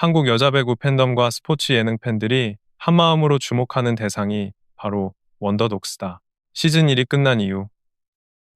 한국 여자 배구 팬덤과 스포츠 예능 팬들이 한마음으로 주목하는 대상이 바로 원더독스다. 시즌 1이 끝난 이후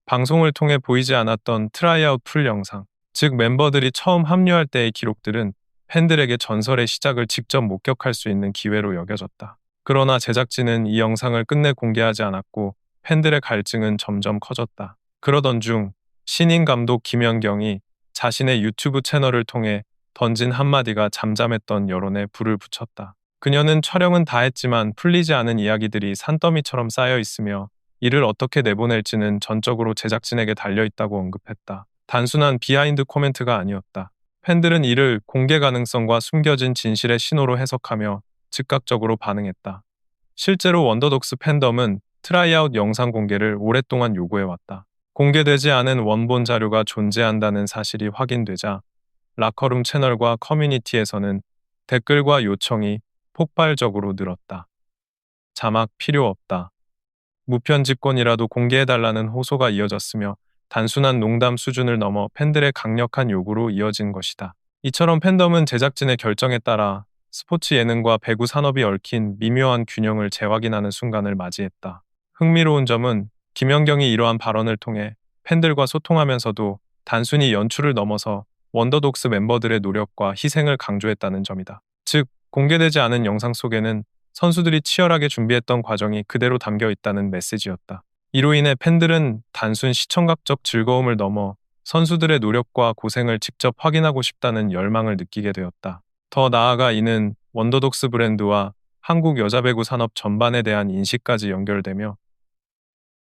방송을 통해 보이지 않았던 트라이아웃 풀 영상, 즉 멤버들이 처음 합류할 때의 기록들은 팬들에게 전설의 시작을 직접 목격할 수 있는 기회로 여겨졌다. 그러나 제작진은 이 영상을 끝내 공개하지 않았고 팬들의 갈증은 점점 커졌다. 그러던 중 신인 감독 김연경이 자신의 유튜브 채널을 통해 던진 한마디가 잠잠했던 여론에 불을 붙였다. 그녀는 촬영은 다 했지만 풀리지 않은 이야기들이 산더미처럼 쌓여 있으며 이를 어떻게 내보낼지는 전적으로 제작진에게 달려있다고 언급했다. 단순한 비하인드 코멘트가 아니었다. 팬들은 이를 공개 가능성과 숨겨진 진실의 신호로 해석하며 즉각적으로 반응했다. 실제로 원더독스 팬덤은 트라이아웃 영상 공개를 오랫동안 요구해왔다. 공개되지 않은 원본 자료가 존재한다는 사실이 확인되자 라커룸 채널과 커뮤니티에서는 댓글과 요청이 폭발적으로 늘었다. 자막 필요 없다. 무편집권이라도 공개해달라는 호소가 이어졌으며 단순한 농담 수준을 넘어 팬들의 강력한 요구로 이어진 것이다. 이처럼 팬덤은 제작진의 결정에 따라 스포츠 예능과 배구 산업이 얽힌 미묘한 균형을 재확인하는 순간을 맞이했다. 흥미로운 점은 김연경이 이러한 발언을 통해 팬들과 소통하면서도 단순히 연출을 넘어서 원더독스 멤버들의 노력과 희생을 강조했다는 점이다. 즉, 공개되지 않은 영상 속에는 선수들이 치열하게 준비했던 과정이 그대로 담겨 있다는 메시지였다. 이로 인해 팬들은 단순 시청각적 즐거움을 넘어 선수들의 노력과 고생을 직접 확인하고 싶다는 열망을 느끼게 되었다. 더 나아가 이는 원더독스 브랜드와 한국 여자 배구 산업 전반에 대한 인식까지 연결되며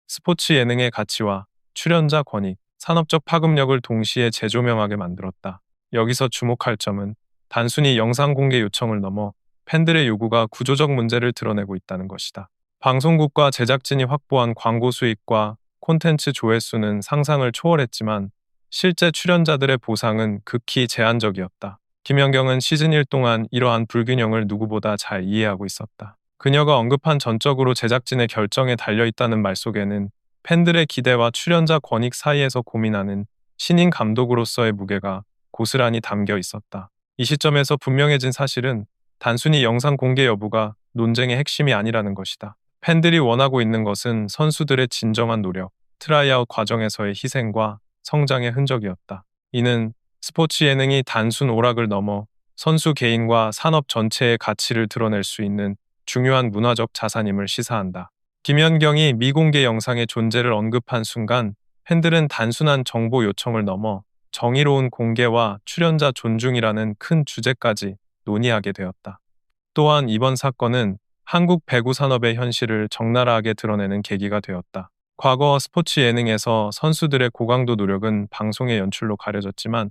스포츠 예능의 가치와 출연자 권익, 산업적 파급력을 동시에 재조명하게 만들었다. 여기서 주목할 점은 단순히 영상 공개 요청을 넘어 팬들의 요구가 구조적 문제를 드러내고 있다는 것이다. 방송국과 제작진이 확보한 광고 수익과 콘텐츠 조회수는 상상을 초월했지만 실제 출연자들의 보상은 극히 제한적이었다. 김연경은 시즌 1 동안 이러한 불균형을 누구보다 잘 이해하고 있었다. 그녀가 언급한 전적으로 제작진의 결정에 달려있다는 말 속에는 팬들의 기대와 출연자 권익 사이에서 고민하는 신인 감독으로서의 무게가 고스란히 담겨 있었다. 이 시점에서 분명해진 사실은 단순히 영상 공개 여부가 논쟁의 핵심이 아니라는 것이다. 팬들이 원하고 있는 것은 선수들의 진정한 노력, 트라이아웃 과정에서의 희생과 성장의 흔적이었다. 이는 스포츠 예능이 단순 오락을 넘어 선수 개인과 산업 전체의 가치를 드러낼 수 있는 중요한 문화적 자산임을 시사한다. 김연경이 미공개 영상의 존재를 언급한 순간 팬들은 단순한 정보 요청을 넘어 정의로운 공개와 출연자 존중이라는 큰 주제까지 논의하게 되었다. 또한 이번 사건은 한국 배구 산업의 현실을 적나라하게 드러내는 계기가 되었다. 과거 스포츠 예능에서 선수들의 고강도 노력은 방송의 연출로 가려졌지만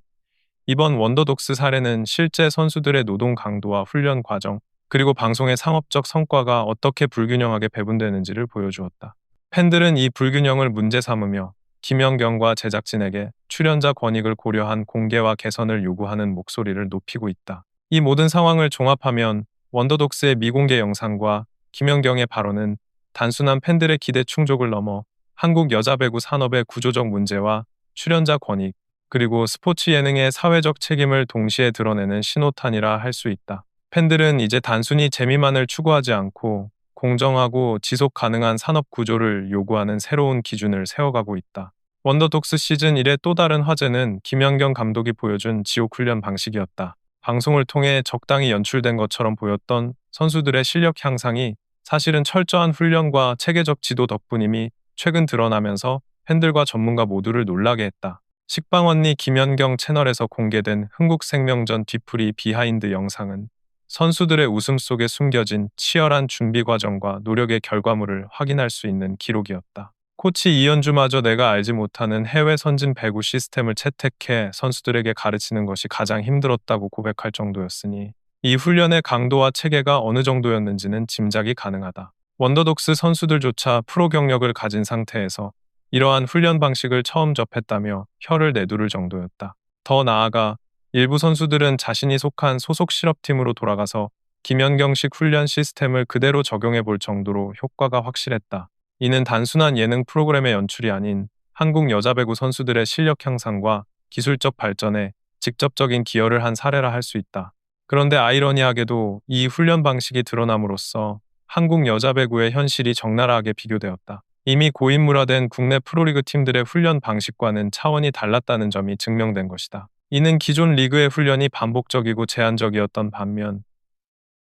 이번 원더독스 사례는 실제 선수들의 노동 강도와 훈련 과정, 그리고 방송의 상업적 성과가 어떻게 불균형하게 배분되는지를 보여주었다. 팬들은 이 불균형을 문제 삼으며 김연경과 제작진에게 출연자 권익을 고려한 공개와 개선을 요구하는 목소리를 높이고 있다. 이 모든 상황을 종합하면 원더독스의 미공개 영상과 김연경의 발언은 단순한 팬들의 기대 충족을 넘어 한국 여자 배구 산업의 구조적 문제와 출연자 권익, 그리고 스포츠 예능의 사회적 책임을 동시에 드러내는 신호탄이라 할 수 있다. 팬들은 이제 단순히 재미만을 추구하지 않고 공정하고 지속 가능한 산업 구조를 요구하는 새로운 기준을 세워가고 있다. 원더독스 시즌 1의 또 다른 화제는 김연경 감독이 보여준 지옥 훈련 방식이었다. 방송을 통해 적당히 연출된 것처럼 보였던 선수들의 실력 향상이 사실은 철저한 훈련과 체계적 지도 덕분임이 최근 드러나면서 팬들과 전문가 모두를 놀라게 했다. 식빵 언니 김연경 채널에서 공개된 흥국생명전 뒤풀이 비하인드 영상은 선수들의 웃음 속에 숨겨진 치열한 준비 과정과 노력의 결과물을 확인할 수 있는 기록이었다. 코치 이현주마저 내가 알지 못하는 해외 선진 배구 시스템을 채택해 선수들에게 가르치는 것이 가장 힘들었다고 고백할 정도였으니 이 훈련의 강도와 체계가 어느 정도였는지는 짐작이 가능하다. 원더독스 선수들조차 프로 경력을 가진 상태에서 이러한 훈련 방식을 처음 접했다며 혀를 내두를 정도였다. 더 나아가 일부 선수들은 자신이 속한 소속 실업팀으로 돌아가서 김연경식 훈련 시스템을 그대로 적용해 볼 정도로 효과가 확실했다. 이는 단순한 예능 프로그램의 연출이 아닌 한국 여자 배구 선수들의 실력 향상과 기술적 발전에 직접적인 기여를 한 사례라 할 수 있다. 그런데 아이러니하게도 이 훈련 방식이 드러남으로써 한국 여자 배구의 현실이 적나라하게 비교되었다. 이미 고인물화된 국내 프로리그 팀들의 훈련 방식과는 차원이 달랐다는 점이 증명된 것이다. 이는 기존 리그의 훈련이 반복적이고 제한적이었던 반면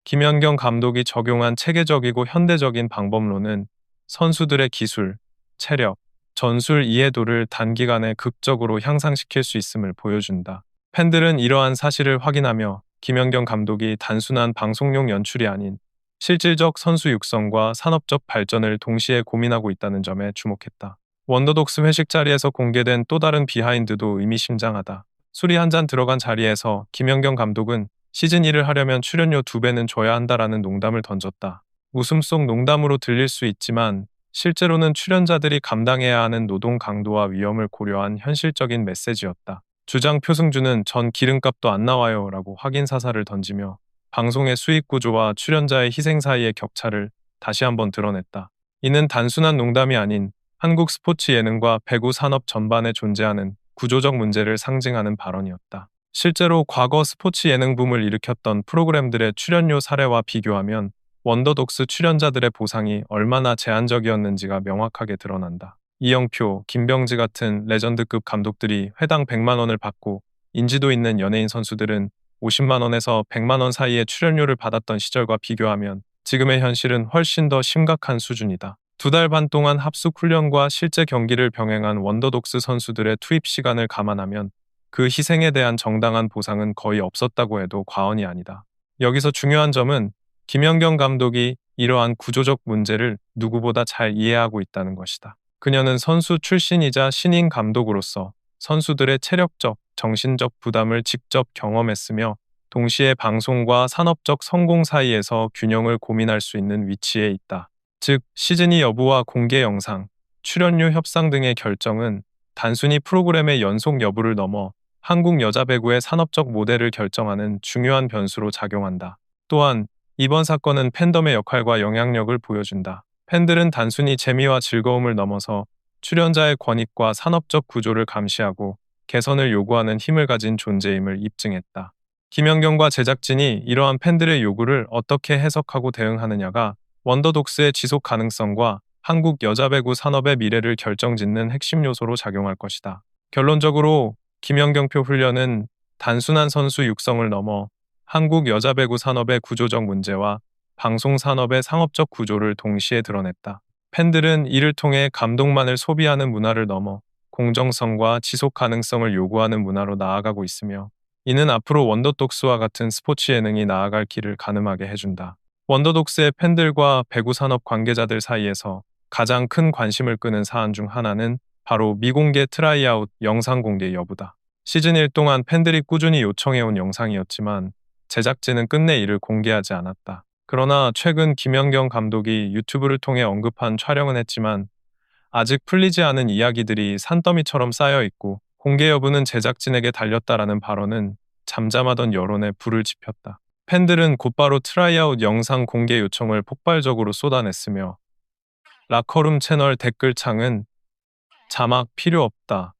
김연경 감독이 적용한 체계적이고 현대적인 방법론은 선수들의 기술, 체력, 전술 이해도를 단기간에 극적으로 향상시킬 수 있음을 보여준다. 팬들은 이러한 사실을 확인하며 김연경 감독이 단순한 방송용 연출이 아닌 실질적 선수 육성과 산업적 발전을 동시에 고민하고 있다는 점에 주목했다. 원더독스 회식 자리에서 공개된 또 다른 비하인드도 의미심장하다. 술이 한 잔 들어간 자리에서 김연경 감독은 시즌 1을 하려면 출연료 2배는 줘야 한다라는 농담을 던졌다. 웃음 속 농담으로 들릴 수 있지만 실제로는 출연자들이 감당해야 하는 노동 강도와 위험을 고려한 현실적인 메시지였다. 주장 표승주는 전 기름값도 안 나와요 라고 확인 사살을 던지며 방송의 수익 구조와 출연자의 희생 사이의 격차를 다시 한번 드러냈다. 이는 단순한 농담이 아닌 한국 스포츠 예능과 배구 산업 전반에 존재하는 구조적 문제를 상징하는 발언이었다. 실제로 과거 스포츠 예능 붐을 일으켰던 프로그램들의 출연료 사례와 비교하면 원더독스 출연자들의 보상이 얼마나 제한적이었는지가 명확하게 드러난다. 이영표, 김병지 같은 레전드급 감독들이 회당 100만 원을 받고 인지도 있는 연예인 선수들은 50만 원에서 100만 원 사이의 출연료를 받았던 시절과 비교하면 지금의 현실은 훨씬 더 심각한 수준이다. 2달 반 동안 합숙 훈련과 실제 경기를 병행한 원더독스 선수들의 투입 시간을 감안하면 그 희생에 대한 정당한 보상은 거의 없었다고 해도 과언이 아니다. 여기서 중요한 점은 김연경 감독이 이러한 구조적 문제를 누구보다 잘 이해하고 있다는 것이다. 그녀는 선수 출신이자 신인 감독으로서 선수들의 체력적, 정신적 부담을 직접 경험했으며 동시에 방송과 산업적 성공 사이에서 균형을 고민할 수 있는 위치에 있다. 즉, 시즌2 여부와 공개 영상, 출연료 협상 등의 결정은 단순히 프로그램의 연속 여부를 넘어 한국 여자 배구의 산업적 모델을 결정하는 중요한 변수로 작용한다. 또한 이번 사건은 팬덤의 역할과 영향력을 보여준다. 팬들은 단순히 재미와 즐거움을 넘어서 출연자의 권익과 산업적 구조를 감시하고 개선을 요구하는 힘을 가진 존재임을 입증했다. 김연경과 제작진이 이러한 팬들의 요구를 어떻게 해석하고 대응하느냐가 원더독스의 지속 가능성과 한국 여자 배구 산업의 미래를 결정짓는 핵심 요소로 작용할 것이다. 결론적으로 김연경표 훈련은 단순한 선수 육성을 넘어 한국 여자 배구 산업의 구조적 문제와 방송 산업의 상업적 구조를 동시에 드러냈다. 팬들은 이를 통해 감동만을 소비하는 문화를 넘어 공정성과 지속 가능성을 요구하는 문화로 나아가고 있으며 이는 앞으로 원더독스와 같은 스포츠 예능이 나아갈 길을 가늠하게 해준다. 원더독스의 팬들과 배구 산업 관계자들 사이에서 가장 큰 관심을 끄는 사안 중 하나는 바로 미공개 트라이아웃 영상 공개 여부다. 시즌 1 동안 팬들이 꾸준히 요청해온 영상이었지만 제작진은 끝내 이를 공개하지 않았다. 그러나 최근 김연경 감독이 유튜브를 통해 언급한 촬영은 했지만 아직 풀리지 않은 이야기들이 산더미처럼 쌓여 있고 공개 여부는 제작진에게 달렸다라는 발언은 잠잠하던 여론에 불을 지폈다. 팬들은 곧바로 트라이아웃 영상 공개 요청을 폭발적으로 쏟아냈으며 라커룸 채널 댓글창은 자막 필요 없다.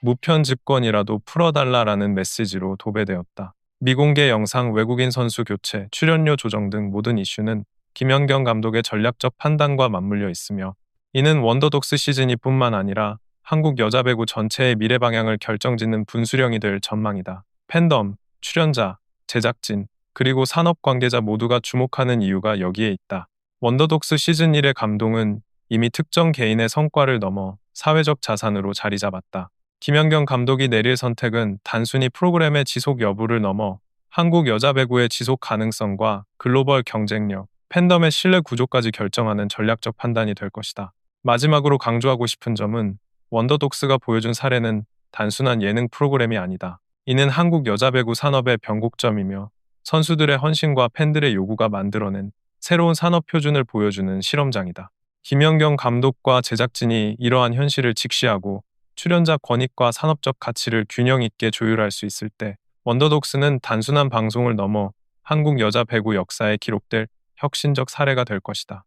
무편집권이라도 풀어달라라는 메시지로 도배되었다. 미공개 영상, 외국인 선수 교체, 출연료 조정 등 모든 이슈는 김연경 감독의 전략적 판단과 맞물려 있으며 이는 원더독스 시즌2뿐만 아니라 한국 여자 배구 전체의 미래 방향을 결정짓는 분수령이 될 전망이다. 팬덤, 출연자, 제작진, 그리고 산업 관계자 모두가 주목하는 이유가 여기에 있다. 원더독스 시즌1의 감동은 이미 특정 개인의 성과를 넘어 사회적 자산으로 자리 잡았다. 김연경 감독이 내릴 선택은 단순히 프로그램의 지속 여부를 넘어 한국 여자 배구의 지속 가능성과 글로벌 경쟁력, 팬덤의 신뢰 구조까지 결정하는 전략적 판단이 될 것이다. 마지막으로 강조하고 싶은 점은 원더독스가 보여준 사례는 단순한 예능 프로그램이 아니다. 이는 한국 여자 배구 산업의 변곡점이며 선수들의 헌신과 팬들의 요구가 만들어낸 새로운 산업 표준을 보여주는 실험장이다. 김연경 감독과 제작진이 이러한 현실을 직시하고 출연자 권익과 산업적 가치를 균형 있게 조율할 수 있을 때 원더독스는 단순한 방송을 넘어 한국 여자 배구 역사에 기록될 혁신적 사례가 될 것이다.